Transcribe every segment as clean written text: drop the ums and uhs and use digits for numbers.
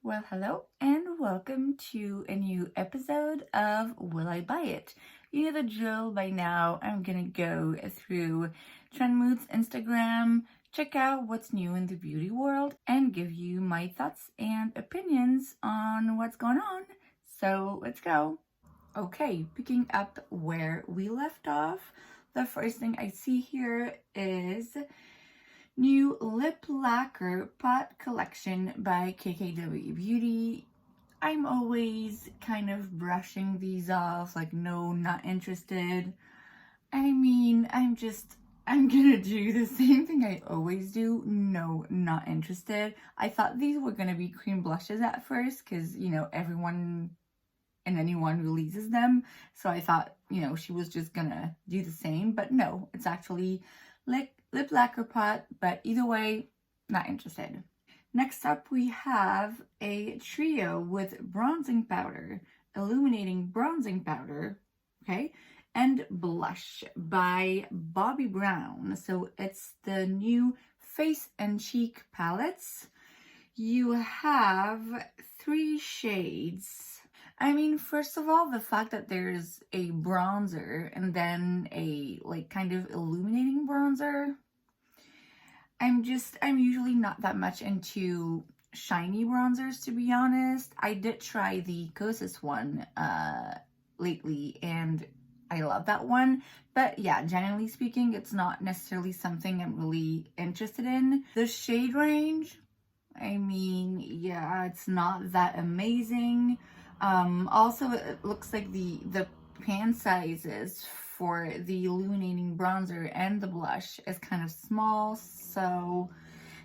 Well, hello and welcome to a new episode of Will I Buy It? You know the drill by now. I'm gonna go through Trendmood's Instagram, check out what's new in the beauty world, and give you my thoughts and opinions on what's going on. So let's go. Okay, picking up where we left off, the first thing I see here is new lip lacquer pot collection by KVD Beauty. I'm always kind of brushing these off, like, no, not interested. I mean, I'm gonna do the same thing I always do. No, not interested. I thought these were gonna be cream blushes at first because, you know, everyone and anyone releases them. So I thought, you know, she was just gonna do the same. But no, it's actually lip lacquer pot. But either way, not interested. Next up, we have a trio with bronzing powder, illuminating bronzing powder, okay, and blush by Bobbi Brown. So it's the new Face and Cheek palettes. You have 3 shades. I mean, first of all, the fact that there's a bronzer and then a like kind of illuminating bronzer. I'm usually not that much into shiny bronzers, to be honest. I did try the Kosas one lately and I love that one. But yeah, generally speaking, it's not necessarily something I'm really interested in. The shade range, I mean, yeah, it's not that amazing. Also, it looks like the pan sizes for the illuminating bronzer and the blush is kind of small. So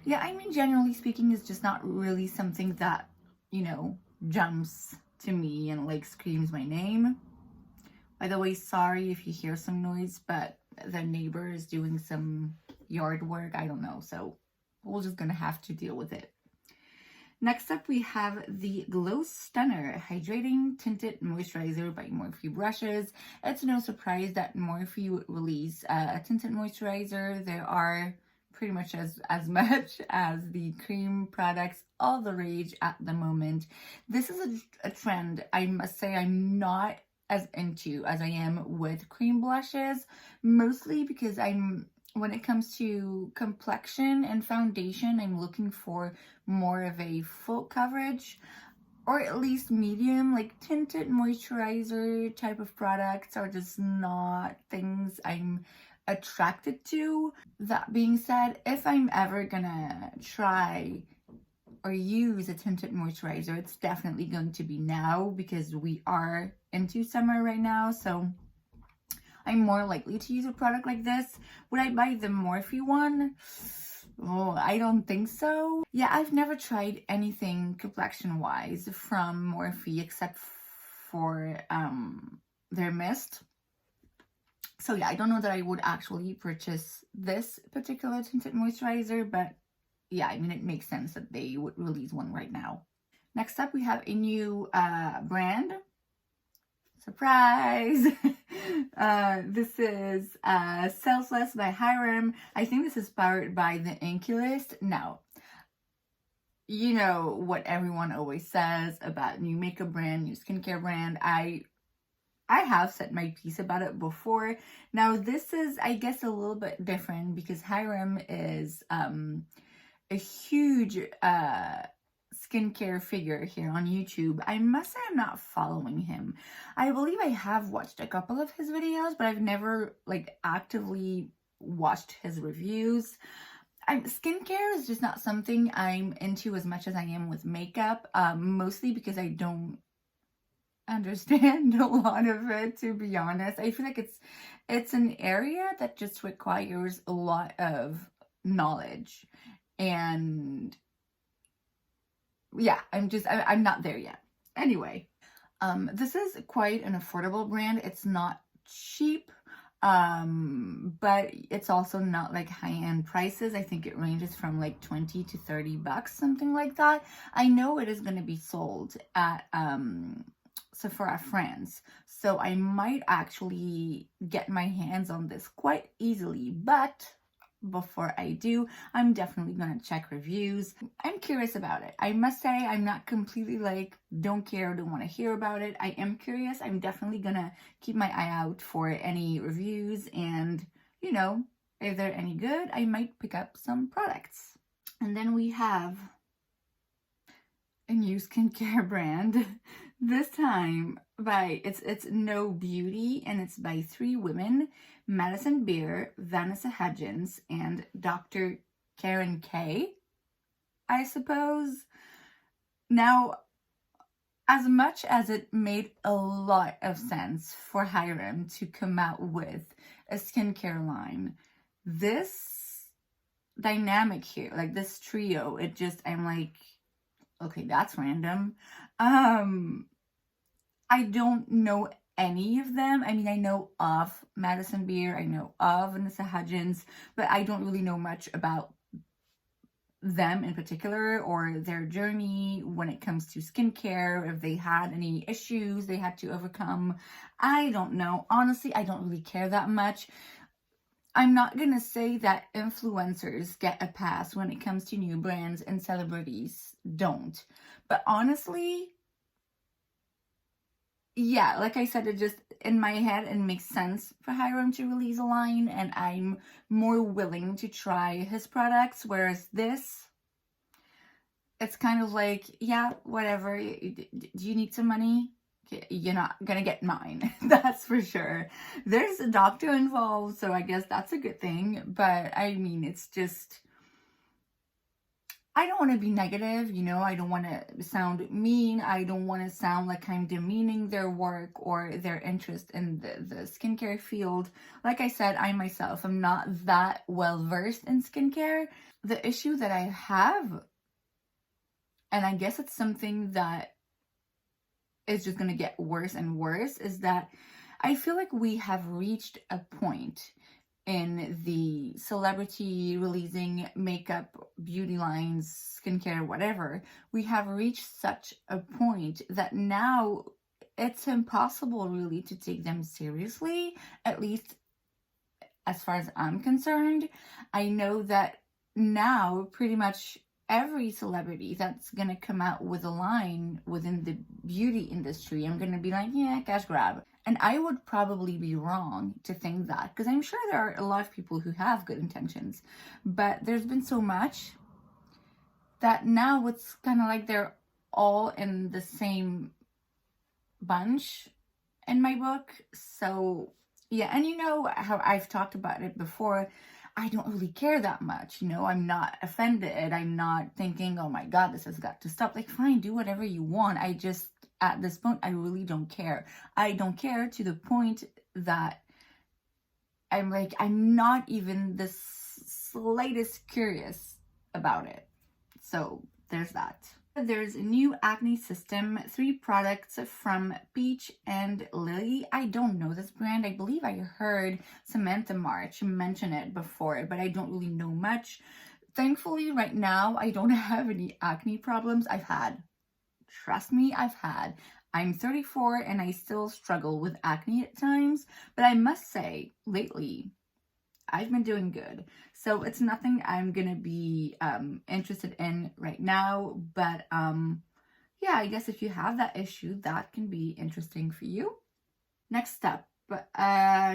yeah, I mean, generally speaking, it's just not really something that, you know, jumps to me and like screams my name. By the way, sorry if you hear some noise, but the neighbor is doing some yard work. I don't know, so we're just gonna have to deal with it. Next up, we have the Glow Stunner Hydrating Tinted Moisturizer by Morphe Brushes. It's no surprise that Morphe would release a tinted moisturizer. There are pretty much as much as the cream products, all the rage at the moment. This is a trend, I must say, I'm not as into as I am with cream blushes, mostly because when it comes to complexion and foundation, I'm looking for more of a full coverage or at least medium. Like tinted moisturizer type of products are just not things I'm attracted to. That being said, if I'm ever gonna try or use a tinted moisturizer, it's definitely going to be now because we are into summer right now. So I'm more likely to use a product like this. Would I buy the Morphe one? Oh, I don't think so. Yeah, I've never tried anything complexion-wise from Morphe except for their mist. So yeah, I don't know that I would actually purchase this particular tinted moisturizer, but yeah, I mean, it makes sense that they would release one right now. Next up, we have a new brand. Surprise! This is Selfless by Hiram. I think this is powered by the Inculist. Now, you know what everyone always says about new makeup brand, new skincare brand. I have said my piece about it before. Now, this is, I guess, a little bit different because Hiram is a huge skincare figure here on YouTube. I must say I'm not following him. I believe I have watched a couple of his videos, but I've never like actively watched his reviews. Skincare is just not something I'm into as much as I am with makeup, mostly because I don't understand a lot of it, to be honest. I feel like it's an area that just requires a lot of knowledge, and yeah, I'm not there yet. Anyway, this is quite an affordable brand. It's not cheap, but it's also not like high-end prices. I think it ranges from like 20 to 30 bucks, something like that. I know it is going to be sold at Sephora France, so I might actually get my hands on this quite easily, but before I do. I'm definitely gonna check reviews. I'm curious about it. I must say I'm not completely like don't care, don't want to hear about it. I am curious. I'm definitely gonna keep my eye out for any reviews, and you know, if they're any good, I might pick up some products. And then we have a new skincare brand. This time by it's No Beauty, and it's by three women: Madison Beer, Vanessa Hudgens, and Dr. Karen K, I suppose. Now, as much as it made a lot of sense for Hiram to come out with a skincare line, this dynamic here, like this trio, it just, I'm like, okay, that's random. I don't know any of them. I mean, I know of Madison Beer, I know of Vanessa Hudgens, but I don't really know much about them in particular or their journey when it comes to skincare, if they had any issues they had to overcome. I don't know. Honestly, I don't really care that much. I'm not gonna say that influencers get a pass when it comes to new brands and celebrities don't. But honestly, yeah, like I said, it just, in my head, it makes sense for Hiram to release a line, and I'm more willing to try his products, whereas this, it's kind of like, yeah, whatever, do you need some money? You're not gonna get mine, that's for sure. There's a doctor involved, so I guess that's a good thing, but I mean, it's just, I don't want to be negative, you know, I don't want to sound mean, I don't want to sound like I'm demeaning their work or their interest in the skincare field. Like I said, I myself am not that well versed in skincare. The issue that I have, and I guess it's something that is just going to get worse and worse, is that I feel like we have reached a point in the celebrity releasing makeup, beauty lines, skincare, whatever. We have reached such a point that now it's impossible really to take them seriously, at least as far as I'm concerned. I know that now pretty much every celebrity that's gonna come out with a line within the beauty industry, I'm gonna be like, yeah, cash grab. And I would probably be wrong to think that, because I'm sure there are a lot of people who have good intentions, but there's been so much that now it's kind of like they're all in the same bunch in my book. So yeah, and you know how I've talked about it before, I don't really care that much, you know, I'm not offended, I'm not thinking, oh my god, this has got to stop. Like, fine, do whatever you want. I just, at this point, I really don't care. I don't care to the point that I'm like, I'm not even the slightest curious about it. So there's that. There's a new acne system, 3 products from Peach and Lily. I don't know this brand. I believe I heard Samantha March mention it before, but I don't really know much. Thankfully, right now, I don't have any acne problems. I've had. Trust me, I've had. I'm 34 and I still struggle with acne at times, but I must say, lately, I've been doing good. So it's nothing I'm gonna be interested in right now, but yeah, I guess if you have that issue, that can be interesting for you. Next up,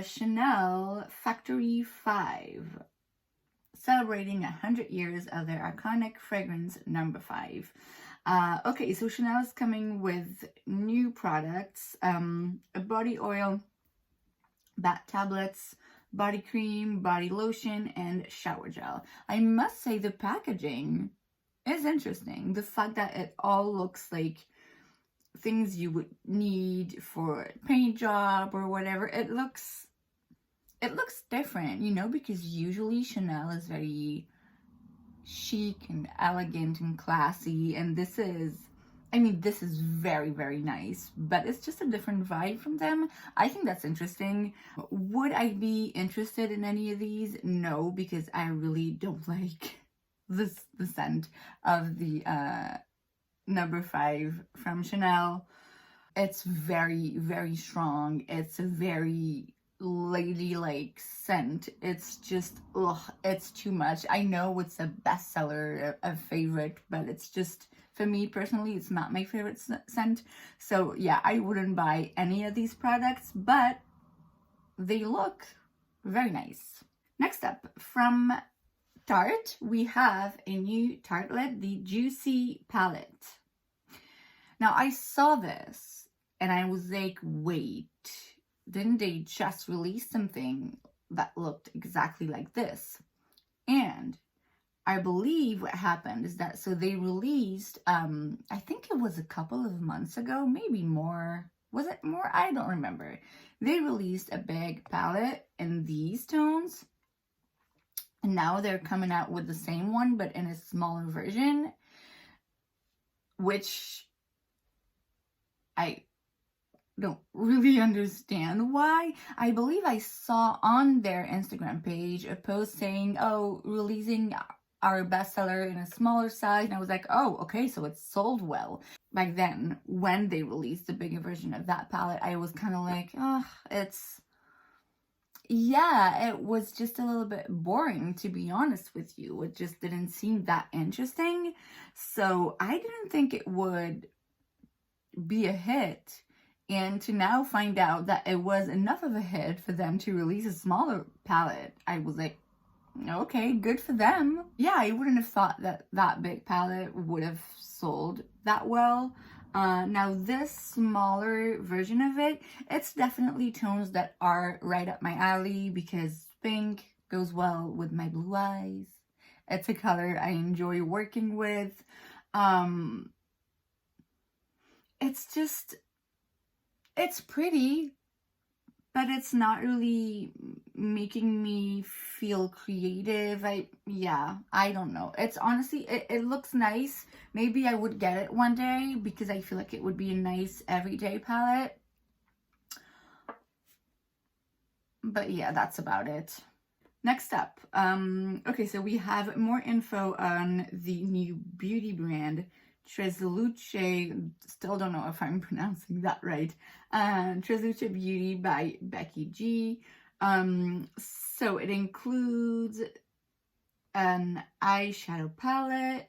Chanel Factory 5, celebrating 100 years of their iconic fragrance number 5. Okay, so Chanel is coming with new products, a body oil, bath tablets, body cream, body lotion, and shower gel. I must say the packaging is interesting. The fact that it all looks like things you would need for a paint job or whatever. It looks different, you know, because usually Chanel is very chic and elegant and classy, and this is, I mean, this is very, very nice, but it's just a different vibe from them. I think that's interesting. Would I be interested in any of these? No, because I really don't like the scent of the number 5 from Chanel. It's very, very strong. It's very ladylike scent. It's just, ugh, it's too much. I know it's a bestseller, a favorite, but it's just, for me personally, it's not my favorite scent. So yeah, I wouldn't buy any of these products, but they look very nice. Next up, from Tarte, we have a new Tartlet, the Juicy palette. Now, I saw this and I was like, wait, didn't they just release something that looked exactly like this? And I believe what happened is that, so they released, I think it was a couple of months ago, maybe more. Was it more? I don't remember. They released a big palette in these tones. And now they're coming out with the same one, but in a smaller version, which I don't really understand why. I believe I saw on their Instagram page a post saying, oh, releasing our bestseller in a smaller size. And I was like, oh, okay, so it's sold well. Back then, when they released the bigger version of that palette, I was kind of like, oh, yeah, it was just a little bit boring, to be honest with you. It just didn't seem that interesting. So I didn't think it would be a hit. And to now find out that it was enough of a hit for them to release a smaller palette, I was like, okay, good for them. Yeah, I wouldn't have thought that that big palette would have sold that well. Now this smaller version of it, it's definitely tones that are right up my alley because pink goes well with my blue eyes. It's a color I enjoy working with. It's pretty, but it's not really making me feel creative. I don't know. It's honestly, it looks nice. Maybe I would get it one day because I feel like it would be a nice everyday palette. But yeah, that's about it. Next up, okay, so we have more info on the new beauty brand, Luche. Still don't know if I'm pronouncing that right. Luche Beauty by Becky G. So it includes an eyeshadow palette,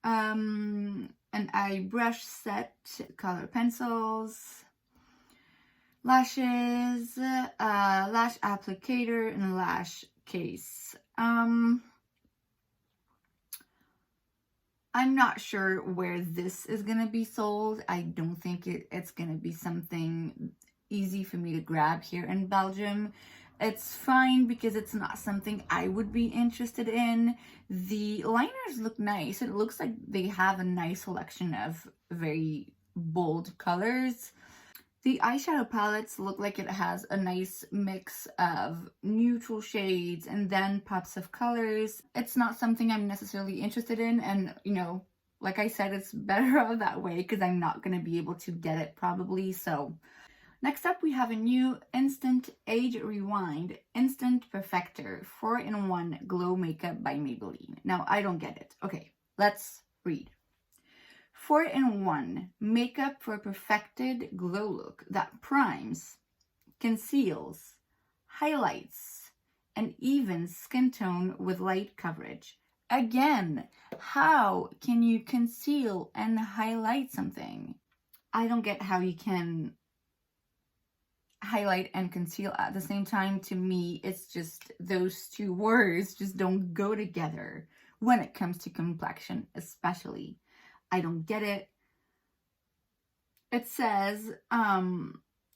an eye brush set, color pencils, lashes, lash applicator, and lash case. I'm not sure where this is going to be sold. I don't think it's going to be something easy for me to grab here in Belgium. It's fine because it's not something I would be interested in. The liners look nice. It looks like they have a nice selection of very bold colors. The eyeshadow palettes look like it has a nice mix of neutral shades and then pops of colors. It's not something I'm necessarily interested in, and you know, like I said, it's better out that way because I'm not going to be able to get it probably. So next up, we have a new Instant Age Rewind Instant Perfector 4-in-1 Glow Makeup by Maybelline. Now, I don't get it. Okay, let's read. 4-in-1 makeup for a perfected glow look that primes, conceals, highlights, and evens skin tone with light coverage. Again, how can you conceal and highlight something? I don't get how you can highlight and conceal at the same time. To me, it's just those two words just don't go together when it comes to complexion, especially. I don't get it. It says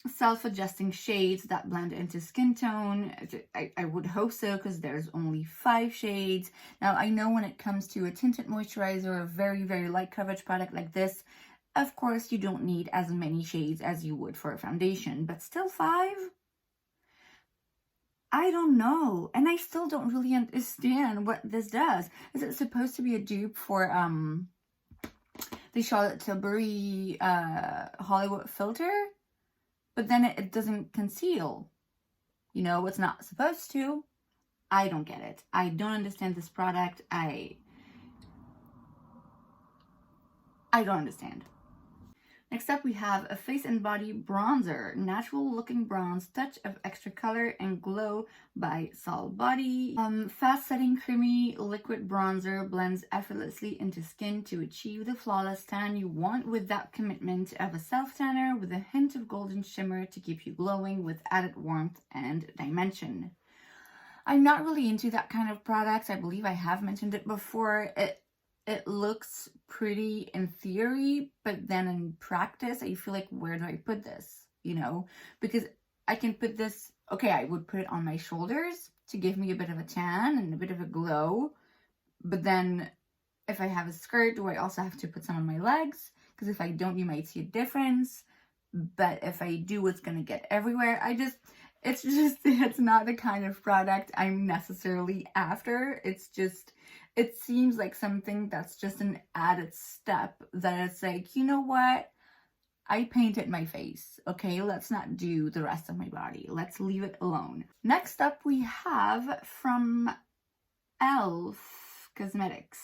self-adjusting shades that blend into skin tone. I would hope so because there's only 5 shades. Now, I know when it comes to a tinted moisturizer or a very, very light coverage product like this, of course, you don't need as many shades as you would for a foundation, but still 5? I don't know. And I still don't really understand what this does. Is it supposed to be a dupe for the Charlotte Tilbury Hollywood filter, but then it doesn't conceal. You know, it's not supposed to. I don't get it. I don't understand this product. I don't understand. Next up, we have a face and body bronzer, natural looking bronze, touch of extra color and glow by Sol Body. Fast setting creamy liquid bronzer blends effortlessly into skin to achieve the flawless tan you want without commitment of a self tanner, with a hint of golden shimmer to keep you glowing with added warmth and dimension. I'm not really into that kind of product. I believe I have mentioned it before. It looks pretty in theory, but then in practice, I feel like, where do I put this? You know, because I can put this, okay, I would put it on my shoulders to give me a bit of a tan and a bit of a glow. But then if I have a skirt, do I also have to put some on my legs? Because if I don't, you might see a difference. But if I do, it's going to get everywhere. It's not the kind of product I'm necessarily after. It seems like something that's just an added step, that it's like, you know what? I painted my face, okay? Let's not do the rest of my body. Let's leave it alone. Next up, we have from Cosmetics.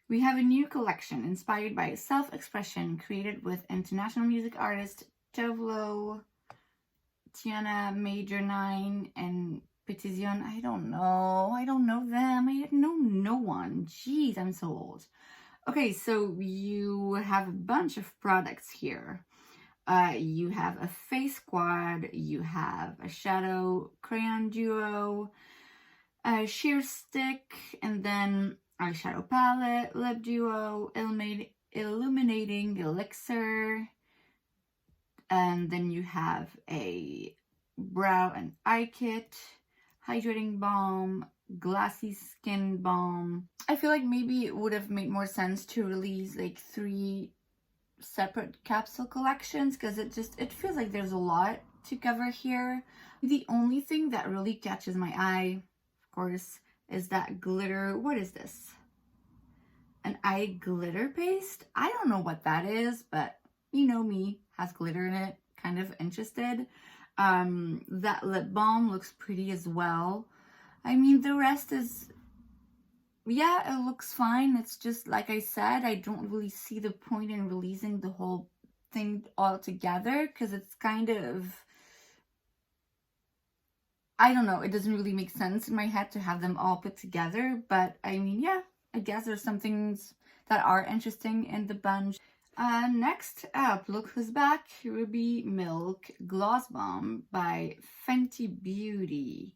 We have a new collection inspired by self-expression, created with international music artist Tovlo, Tiana Major 9, and Petition. I don't know them. I know no one. Jeez, I'm so old. Okay, so you have a bunch of products here. You have a face squad, you have a shadow crayon duo, a sheer stick, and then eyeshadow palette, lip duo, illuminating elixir, and then you have a brow and eye kit, hydrating balm, glassy skin balm. I feel like maybe it would have made more sense to release like 3 separate capsule collections, because it feels like there's a lot to cover here. The only thing that really catches my eye, of course, is that glitter. What is this? An eye glitter paste? I don't know what that is, but you know me, has glitter in it, kind of interested. That lip balm looks pretty as well. I mean, the rest is, yeah, it looks fine. It's just, like I said, I don't really see the point in releasing the whole thing all together, because it's kind of, I don't know, it doesn't really make sense in my head to have them all put together. But I mean, yeah, I guess there's some things that are interesting in the bunch. Next up, look who's back, Ruby Milk Gloss Bomb by Fenty Beauty.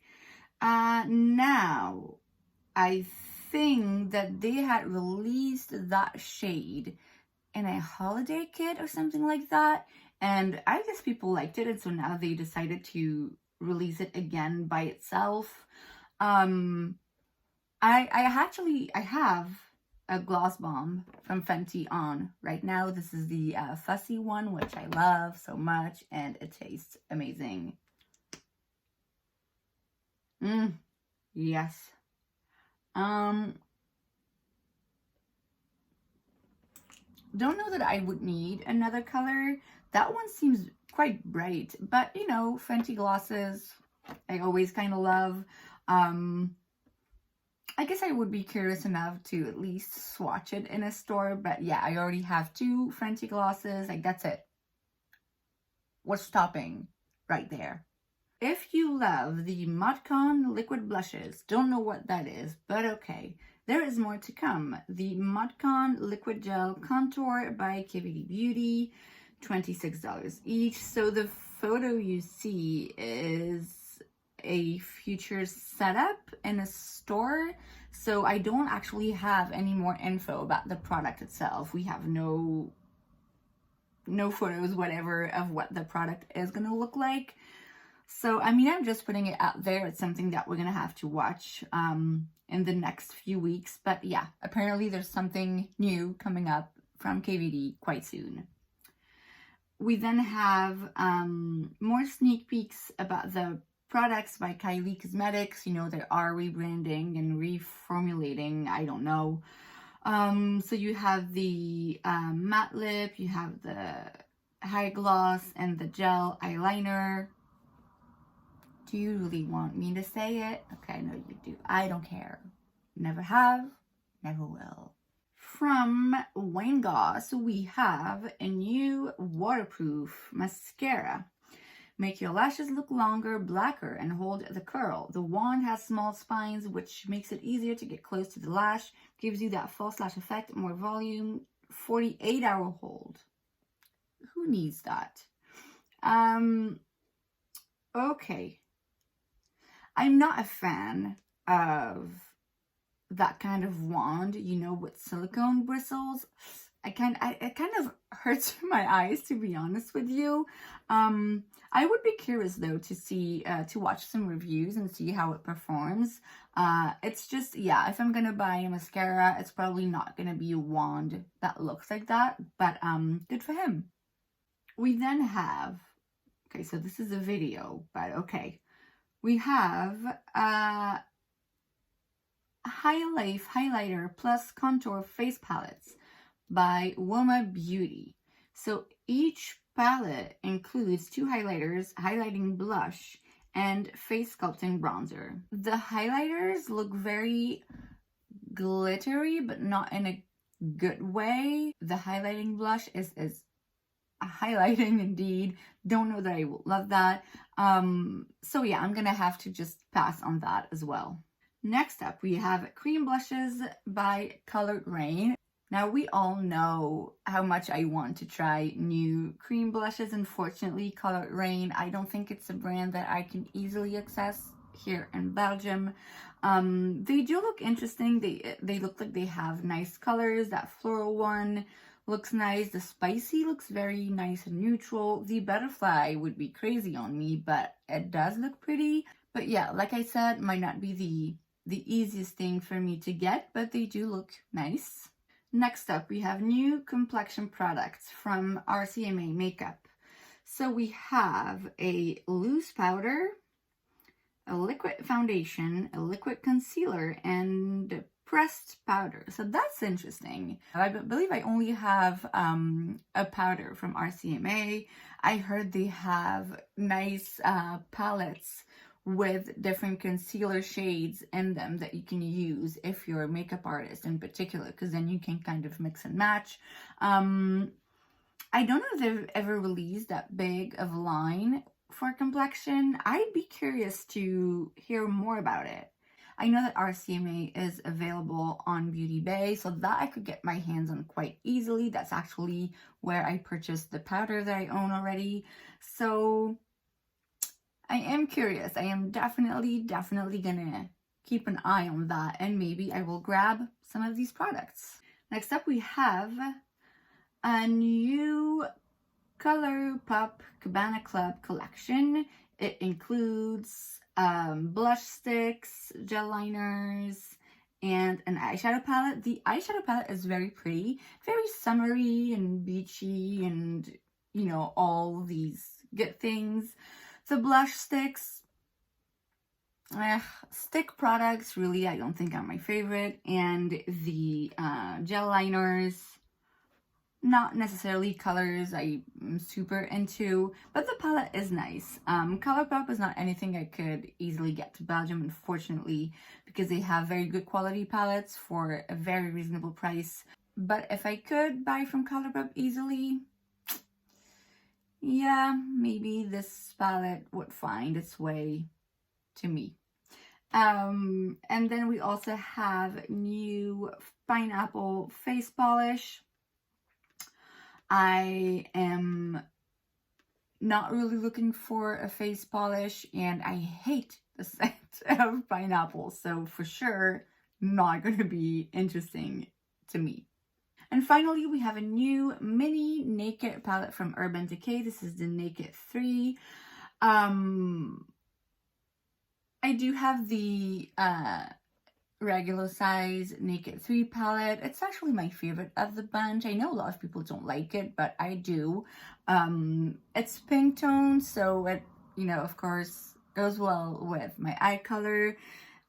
Now, I think that they had released that shade in a holiday kit or something like that, and I guess people liked it, and so now they decided to release it again by itself. I have a gloss bomb from Fenty on right now. This is the fussy one, which I love so much, and it tastes amazing. Yes. Don't know that I would need another color. That one seems quite bright, but you know, Fenty glosses I always kind of love. I guess I would be curious enough to at least swatch it in a store, but yeah, I already have 2 Fenty glosses. Like, that's it. What's stopping right there? If you love the Modcon liquid blushes, don't know what that is, but okay, there is more to come. The Modcon liquid gel contour by KVD Beauty, $26 each. So the photo you see is a future setup in a store, so I don't actually have any more info about the product itself. We have no photos, whatever, of what the product is gonna look like. So I mean, I'm just putting it out there. It's something that we're gonna have to watch in the next few weeks, but yeah, apparently there's something new coming up from KVD quite soon. We then have more sneak peeks about the products by Kylie Cosmetics. You know, they are rebranding and reformulating, I don't know. So you have the matte lip, you have the high gloss, and the gel eyeliner. Do you really want me to say it? Okay, I know you do. I don't care. Never have, never will. from Wayne Goss, we have a new waterproof mascara. Make your lashes look longer, blacker, and hold the curl. The wand has small spines, which makes it easier to get close to the lash. Gives you that false lash effect, more volume, 48-hour hold. Who needs that? Okay. I'm not a fan of that kind of wand, you know, with silicone bristles. It kind of hurts my eyes, to be honest with you. I would be curious though to see, to watch some reviews and see how it performs. It's just, yeah, if I'm gonna buy a mascara, it's probably not gonna be a wand that looks like that, but good for him. We then have, okay, so this is a video, but okay. We have highlighter plus contour face palettes by Morphe Beauty. So each palette includes 2 highlighters, highlighting blush, and face sculpting bronzer. The highlighters look very glittery, but not in a good way. The highlighting blush is highlighting indeed. Don't know that I will love that. So yeah, I'm gonna have to just pass on that as well. Next up, we have cream blushes by Colourpop. Now, we all know how much I want to try new cream blushes. Unfortunately, Colourpop, I don't think it's a brand that I can easily access here in Belgium. They do look interesting. They look like they have nice colors. That floral one looks nice. The spicy looks very nice and neutral. The butterfly would be crazy on me, but it does look pretty. But yeah, like I said, might not be the easiest thing for me to get, but they do look nice. Next up, we have new complexion products from RCMA Makeup. So we have a loose powder, a liquid foundation, a liquid concealer, and pressed powder. So that's interesting. I believe I only have a powder from RCMA. I heard they have nice palettes with different concealer shades in them that you can use if you're a makeup artist in particular, because then you can kind of mix and match. I don't know if they've ever released that big of a line for complexion. I'd be curious to hear more about it. I know that RCMA is available on Beauty Bay, so that I could get my hands on quite easily. That's actually where I purchased the powder that I own already. So I am curious. I am definitely gonna keep an eye on that, and maybe I will grab some of these products. Next up, we have a new Colourpop Cabana Club collection. It includes blush sticks, gel liners, and an eyeshadow palette. The eyeshadow palette is very pretty, very summery and beachy, and you know, all these good things. The blush sticks, stick products, really, I don't think are my favorite. And the gel liners, not necessarily colors I'm super into, but the palette is nice. Colourpop is not anything I could easily get to Belgium, unfortunately, because they have very good quality palettes for a very reasonable price. But if I could buy from Colourpop easily, yeah, maybe this palette would find its way to me. And then we also have new pineapple face polish. I am not really looking for a face polish, and I hate the scent of pineapple, so for sure not going to be interesting to me. And finally, we have a new mini Naked palette from Urban Decay. This is the Naked 3. I do have the regular size Naked 3 palette. It's actually my favorite of the bunch. I know a lot of people don't like it, but I do. It's pink tone, so it, you know, of course, goes well with my eye color.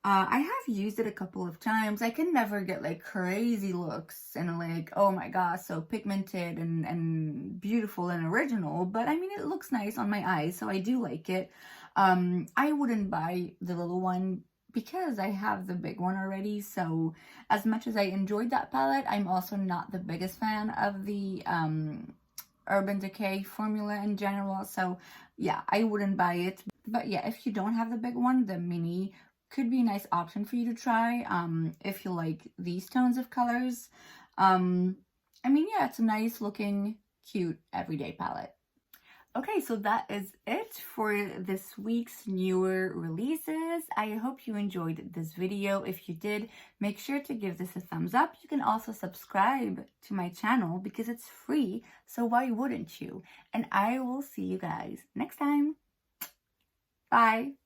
I have used it a couple of times. I can never get like crazy looks and like, oh my gosh, so pigmented and beautiful and original, but I mean, it looks nice on my eyes, so I do like it. I wouldn't buy the little one because I have the big one already. So as much as I enjoyed that palette, I'm also not the biggest fan of the Urban Decay formula in general. So yeah, I wouldn't buy it. But yeah, if you don't have the big one, the mini could be a nice option for you to try if you like these tones of colors. I mean, yeah, it's a nice looking, cute, everyday palette. Okay, so that is it for this week's newer releases. I hope you enjoyed this video. If you did, make sure to give this a thumbs up. You can also subscribe to my channel because it's free, so why wouldn't you? And I will see you guys next time. Bye!